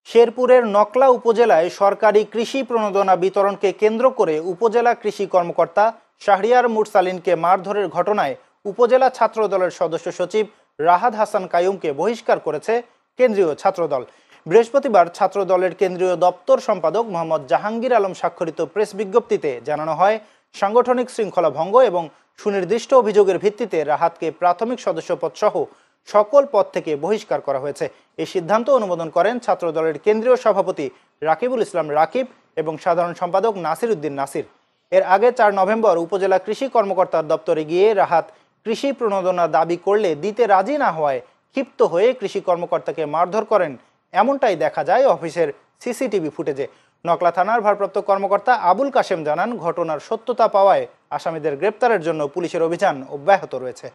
শেরপুরের নকলা উপজেলায় সরকারি কৃষি প্রণোদনা বিতরণকে কেন্দ্র করে উপজেলা কৃষি কর্মকর্তা শাহরিয়ার মুরসালিনকে মারধরের ঘটনায় উপজেলা ছাত্রদলের সদস্য সচিব রাহাত হাসান কাইয়ুমকে বহিষ্কার করেছে কেন্দ্রীয় ছাত্রদল। বৃহস্পতিবার ছাত্রদলের কেন্দ্রীয় দপ্তর সম্পাদক মোহাম্মদ জাহাঙ্গীর আলম স্বাক্ষরিত প্রেস বিজ্ঞপ্তিতে জানানো হয়, সাংগঠনিক শৃঙ্খলা ভঙ্গ এবং সুনির্দিষ্ট অভিযোগের ভিত্তিতে রাহাতকে প্রাথমিক সদস্যপদ সহ সকল পদ থেকে বহিষ্কার করা হয়েছে। এই সিদ্ধান্ত অনুমোদন করেন ছাত্রদলের কেন্দ্রীয় সভাপতি রাকিবুল ইসলাম রাকিব এবং সাধারণ সম্পাদক নাসির উদ্দিন নাসির। এর আগে ৪ নভেম্বর উপজেলা কৃষি কর্মকর্তার দপ্তরে গিয়ে রাহাত কৃষি প্রণোদনা দাবি করলে দিতে রাজি না হওয়ায় ক্ষিপ্ত হয়ে কৃষি কর্মকর্তাকে মারধর করেন, এমনটাই দেখা যায় অফিসের সিসিটিভি ফুটেজে। নকলা থানার ভারপ্রাপ্ত কর্মকর্তা আবুল কাশেম জানান, ঘটনার সত্যতা পাওয়ায় আসামিদের গ্রেপ্তারের জন্য পুলিশের অভিযান অব্যাহত রয়েছে।